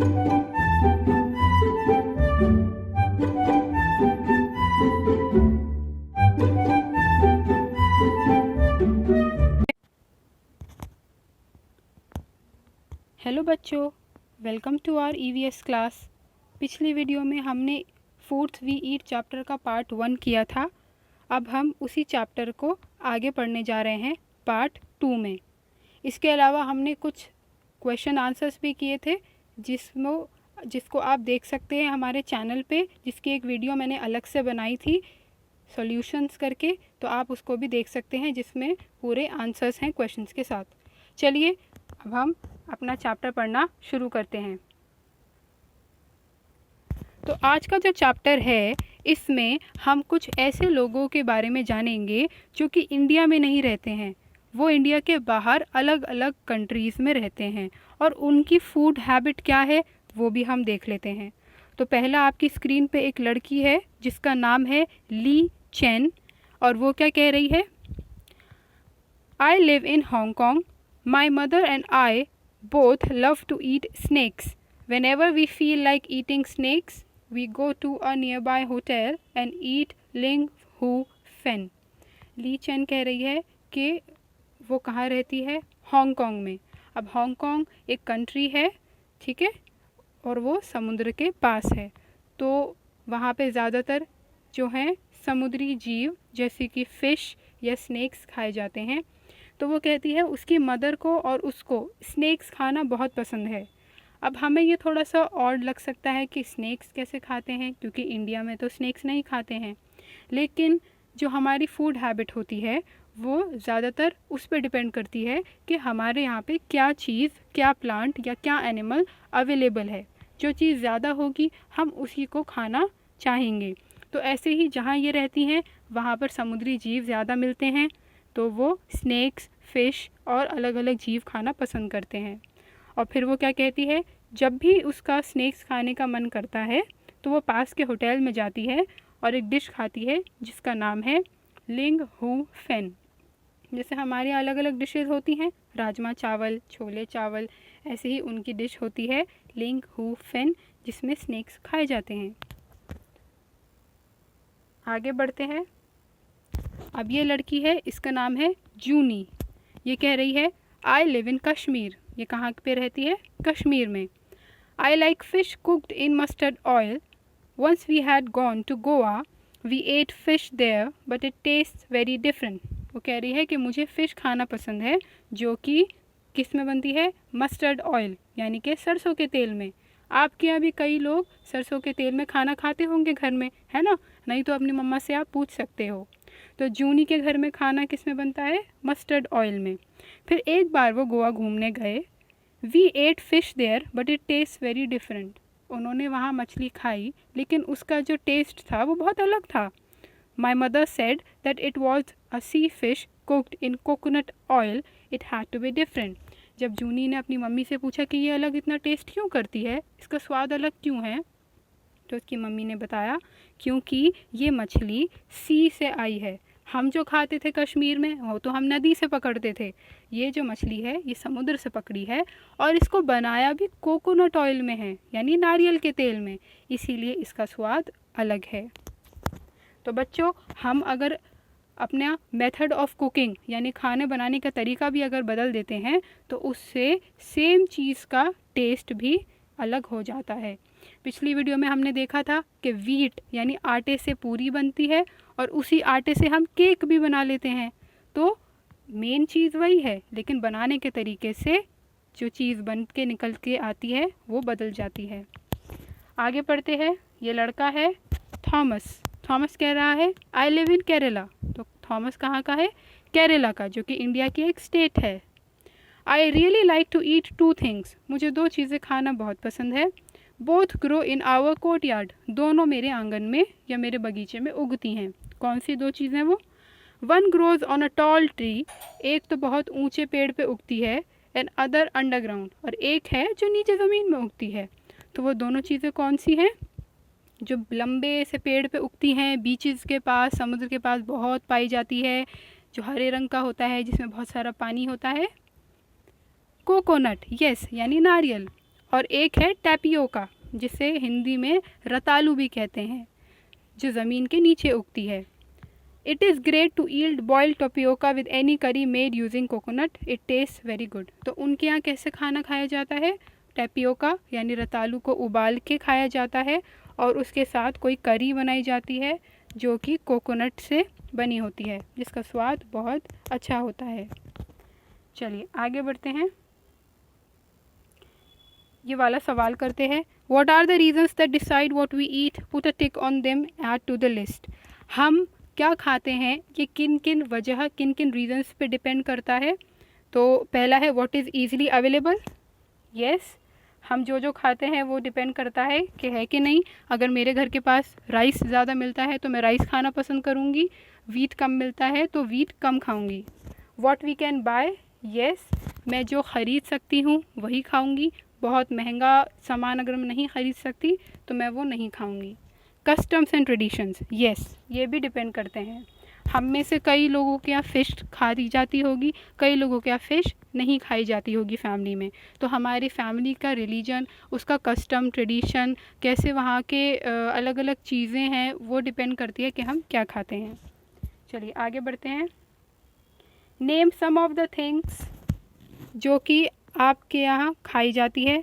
Hello बच्चों, welcome to our EVS class. पिछली video में हमने फूड्स वी ईट चैप्टर का पार्ट 1 किया था। अब हम उसी चैप्टर को आगे पढ़ने जा रहे हैं पार्ट 2 में। इसके अलावा हमने कुछ क्वेश्चन आंसर्स भी किए थे जिसको आप देख सकते हैं हमारे चैनल पे, जिसकी एक वीडियो मैंने अलग से बनाई थी सॉल्यूशंस करके, तो आप उसको भी देख सकते हैं जिसमें पूरे आंसर्स हैं क्वेश्चंस के साथ। चलिए अब हम अपना चैप्टर पढ़ना शुरू करते हैं। तो आज का जो चैप्टर है इसमें हम कुछ ऐसे लोगों के बारे में जानेंगे जो कि इंडिया में नहीं रहते हैं, वो इंडिया के बाहर अलग अलग कंट्रीज़ में रहते हैं और उनकी फूड हैबिट क्या है वो भी हम देख लेते हैं। तो पहला आपकी स्क्रीन पे एक लड़की है जिसका नाम है ली चेन, और वो क्या कह रही है, I live in Hong Kong, my mother and I both love to eat snakes. Whenever we feel like eating snakes, we go to a nearby hotel and eat ling hu fen. Lee chain कह रही है कि वो कहाँ रहती है, Hong Kong में। अब हांगकांग एक कंट्री है, ठीक है, और वो समुद्र के पास है, तो वहाँ पे ज़्यादातर जो हैं समुद्री जीव जैसे कि फ़िश या स्नैक्स खाए जाते हैं। तो वो कहती है उसकी मदर को और उसको स्नैक्स खाना बहुत पसंद है। अब हमें ये थोड़ा सा ऑड लग सकता है कि स्नैक्स कैसे खाते हैं, क्योंकि इंडिया में तो स्नैक्स नहीं खाते हैं, लेकिन जो हमारी फूड हैबिट होती है वो ज़्यादातर उस पर डिपेंड करती है कि हमारे यहाँ पे क्या चीज़, क्या प्लांट या क्या एनिमल अवेलेबल है। जो चीज़ ज़्यादा होगी हम उसी को खाना चाहेंगे। तो ऐसे ही जहाँ ये रहती हैं वहाँ पर समुद्री जीव ज़्यादा मिलते हैं, तो वो स्नैक्स, फ़िश और अलग अलग जीव खाना पसंद करते हैं। और फिर वो क्या कहती है, जब भी उसका स्नैक्स खाने का मन करता है तो वो पास के होटल में जाती है और एक डिश खाती है जिसका नाम है लिंग हू फेन। जैसे हमारे अलग अलग डिशेस होती हैं, राजमा चावल, छोले चावल, ऐसे ही उनकी डिश होती है लिंग हू फेन जिसमें स्नैक्स खाए जाते हैं। आगे बढ़ते हैं। अब ये लड़की है, इसका नाम है जूनी। ये कह रही है आई लिव इन कश्मीर। ये कहाँ पे रहती है, कश्मीर में। I like fish cooked in mustard oil. Once we had gone to Goa we ate fish there but it taste very different. वो कह रही है कि मुझे फ़िश खाना पसंद है जो कि किस में बनती है, मस्टर्ड ऑयल यानी कि सरसों के तेल में। आपके यहाँ भी कई लोग सरसों के तेल में खाना खाते होंगे घर में, है ना, नहीं तो अपनी मम्मा से आप पूछ सकते हो। तो जूनी के घर में खाना किस में बनता है, मस्टर्ड ऑयल में। फिर एक बार वो गोवा घूमने गए, we ate fish there but it taste very different. उन्होंने वहाँ मछली खाई लेकिन उसका जो टेस्ट था वो बहुत अलग था। My mother said that it was a sea fish cooked in coconut oil, it had to be different. जब जूनी ने अपनी मम्मी से पूछा कि ये अलग इतना टेस्ट क्यों करती है, इसका स्वाद अलग क्यों है, तो उसकी मम्मी ने बताया क्योंकि ये मछली सी से आई है। हम जो खाते थे कश्मीर में वो तो हम नदी से पकड़ते थे, ये जो मछली है ये समुद्र से पकड़ी है और इसको बनाया भी कोकोनट ऑयल में है यानी नारियल के तेल में, इसीलिए इसका स्वाद अलग है। तो बच्चों, हम अगर अपना मेथड ऑफ कुकिंग यानी खाने बनाने का तरीका भी अगर बदल देते हैं तो उससे सेम चीज़ का टेस्ट भी अलग हो जाता है। पिछली वीडियो में हमने देखा था कि वीट यानी आटे से पूरी बनती है और उसी आटे से हम केक भी बना लेते हैं। तो मेन चीज़ वही है, लेकिन बनाने के तरीके से जो चीज़ बन के निकल के आती है वो बदल जाती है। आगे पढ़ते हैं। ये लड़का है थॉमस। थॉमस कह रहा है आई लिव इन केरला। तो थॉमस कहाँ का है, केरला का, जो कि इंडिया की एक स्टेट है। I really like to eat two things. मुझे दो चीज़ें खाना बहुत पसंद है। Both grow in our courtyard. दोनों मेरे आंगन में या मेरे बगीचे में उगती हैं। कौन सी दो चीज़ें वो, one grows on a tall tree, एक तो बहुत ऊंचे पेड़ पे उगती है, एंड अदर अंडरग्राउंड, और एक है जो नीचे ज़मीन में उगती है। तो वो दोनों चीज़ें कौन सी हैं, जो लंबे से पेड़ पे उगती हैं, बीचेस के पास, समुद्र के पास बहुत पाई जाती है, जो हरे रंग का होता है जिसमें बहुत सारा पानी होता है, कोकोनट, यस, यानी नारियल। और एक है टैपियोका, जिसे हिंदी में रतालू भी कहते हैं, जो ज़मीन के नीचे उगती है। It is great to yield boiled tapioca with any curry made using coconut, it taste very good. तो उनके यहाँ कैसे खाना खाया जाता है? टैपियोका यानी रतालू को उबाल के खाया जाता है और उसके साथ कोई करी बनाई जाती है जो कि कोकोनट से बनी होती है, जिसका स्वाद बहुत अच्छा होता है। चलिए आगे बढ़ते हैं। ये वाला सवाल करते हैं, what are the reasons that decide what we eat, put a tick on them, add to the list. हम क्या खाते हैं ये किन किन वजह, किन किन रीजंस पे डिपेंड करता है। तो पहला है what is easily available. Yes, हम जो जो खाते हैं वो डिपेंड करता है कि है कि नहीं। अगर मेरे घर के पास राइस ज़्यादा मिलता है तो मैं राइस खाना पसंद करूँगी, वीट कम मिलता है तो वीट कम खाऊँगी। What we can buy, yes, मैं जो ख़रीद सकती हूँ वही खाऊँगी। बहुत महंगा सामान अगर मैं नहीं ख़रीद सकती तो मैं वो नहीं खाऊँगी। कस्टम्स एंड ट्रेडिशंस, यस, ये भी डिपेंड करते हैं। हम में से कई लोगों के यहाँ फ़िश खाई जाती होगी, कई लोगों के यहाँ फ़िश नहीं खाई जाती होगी फैमिली में। तो हमारी फैमिली का रिलीजन, उसका कस्टम ट्रेडिशन, कैसे वहाँ के अलग अलग चीज़ें हैं, वो डिपेंड करती है कि हम क्या खाते हैं। चलिए आगे बढ़ते हैं। Name some of the things जो कि आपके यहाँ खाई जाती है।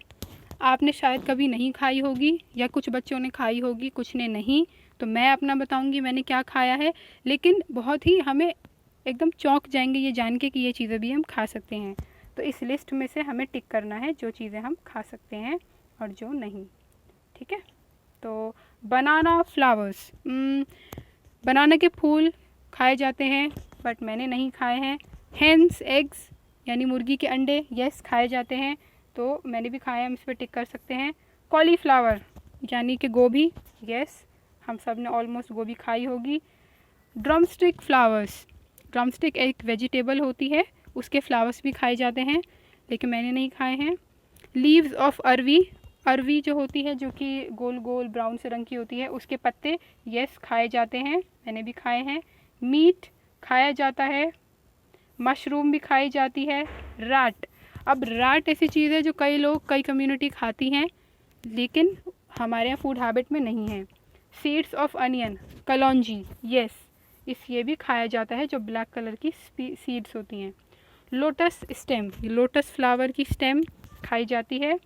आपने शायद कभी नहीं खाई होगी या कुछ बच्चों ने खाई होगी, कुछ ने नहीं। तो मैं अपना बताऊंगी मैंने क्या खाया है, लेकिन बहुत ही हमें एकदम चौंक जाएंगे ये जान के कि ये चीज़ें भी हम खा सकते हैं। तो इस लिस्ट में से हमें टिक करना है जो चीज़ें हम खा सकते हैं और जो नहीं। ठीक है, तो बनाना फ्लावर्स, बनाना के फूल खाए जाते हैं बट मैंने नहीं खाए हैं। हेंस एग्स यानी मुर्गी के अंडे, यस, खाए जाते हैं, तो मैंने भी खाया है, हम इस पर टिक कर सकते हैं। कॉलीफ्लावर यानी कि गोभी, यस, हम सब ने ऑलमोस्ट गोभी खाई होगी। ड्रमस्टिक फ्लावर्स, ड्रमस्टिक एक वेजिटेबल होती है, उसके फ्लावर्स भी खाए जाते हैं लेकिन मैंने नहीं खाए हैं। लीव्स ऑफ अरवी, अरवी जो होती है जो कि गोल गोल ब्राउन से रंग की होती है, उसके पत्ते, यस, खाए जाते हैं, मैंने भी खाए हैं। मीट खाया जाता है, मशरूम भी खाई जाती है। राट, अब राट ऐसी चीज़ है जो कई लोग, कई कम्युनिटी खाती हैं लेकिन हमारे यहाँ फूड हैबिट में नहीं है। Seeds of onion, kalonji, yes, ये भी खाया जाता है जो ब्लैक कलर की सीड्स होती हैं। लोटस स्टेम, लोटस फ्लावर की स्टेम खाई जाती है।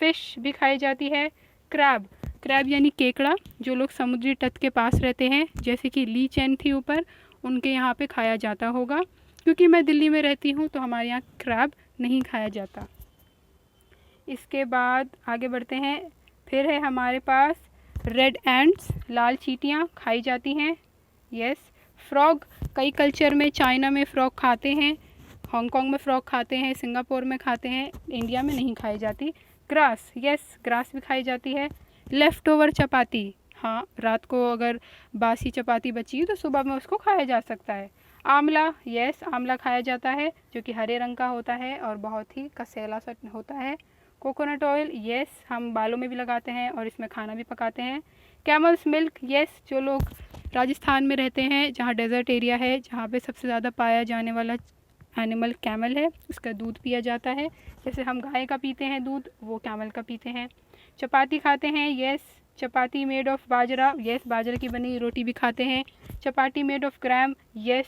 फ़िश भी खाई जाती है। क्रैब, क्रैब यानी केकड़ा, जो लोग समुद्री तट के पास रहते हैं जैसे कि ली चैन थी ऊपर, उनके यहाँ पे खाया जाता होगा। क्योंकि मैं दिल्ली में रहती हूँ तो हमारे यहाँ क्रैब नहीं खाया जाता। इसके बाद आगे बढ़ते हैं। फिर है हमारे पास रेड एंट्स, लाल चींटियाँ खाई जाती हैं, यस। फ्रॉग, कई कल्चर में, चाइना में फ्रॉग खाते हैं, हांगकांग में फ्रॉग खाते हैं, सिंगापुर में खाते हैं, इंडिया में नहीं खाई जाती। ग्रास, यस, ग्रास भी खाई जाती है। लेफ़्ट ओवर चपाती, हाँ, रात को अगर बासी चपाती बची तो सुबह में उसको खाया जा सकता है। आंवला, यस, आंवला खाया जाता है जो कि हरे रंग का होता है और बहुत ही कसैला सा होता है। कोकोनट ऑयल, यस, हम बालों में भी लगाते हैं और इसमें खाना भी पकाते हैं। कैमल्स मिल्क, यस, जो लोग राजस्थान में रहते हैं जहाँ डेजर्ट एरिया है, जहाँ पे सबसे ज़्यादा पाया जाने वाला एनिमल कैमल है, उसका दूध पिया जाता है। जैसे हम गाय का पीते हैं दूध, वो कैमल का पीते हैं। चपाती खाते हैं, yes, chapati made of bajra, yes, बाजरे की बनी रोटी भी खाते हैं। चपाती मेड ऑफ ग्राम, यस,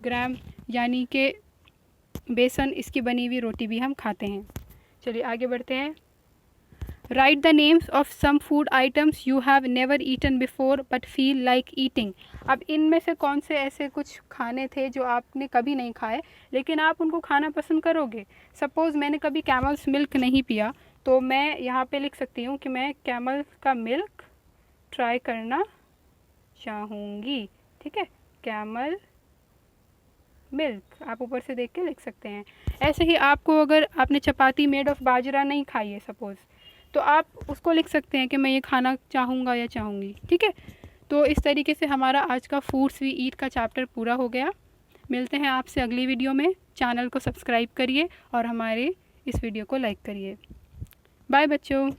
ग्राम यानी कि बेसन, इसकी बनी हुई रोटी भी हम खाते हैं। चलिए आगे बढ़ते हैं। Write the names of some food items you have never eaten before but feel like eating. अब इनमें से कौन से ऐसे कुछ खाने थे जो आपने कभी नहीं खाए लेकिन आप उनको खाना पसंद करोगे। सपोज़ मैंने कभी कैमल्स मिल्क नहीं पिया तो मैं यहाँ पे लिख सकती हूँ कि मैं कैमल का मिल्क ट्राई करना चाहूँगी। ठीक है, कैमल मिल्क आप ऊपर से देख के लिख सकते हैं। ऐसे ही आपको, अगर आपने चपाती मेड ऑफ बाजरा नहीं खाई है सपोज़, तो आप उसको लिख सकते हैं कि मैं ये खाना चाहूँगा या चाहूँगी। ठीक है, तो इस तरीके से हमारा आज का फूड्स वी ईट का चैप्टर पूरा हो गया। मिलते हैं आपसे अगली वीडियो में। चैनल को सब्सक्राइब करिए और हमारे इस वीडियो को लाइक करिए। बाय बच्चों।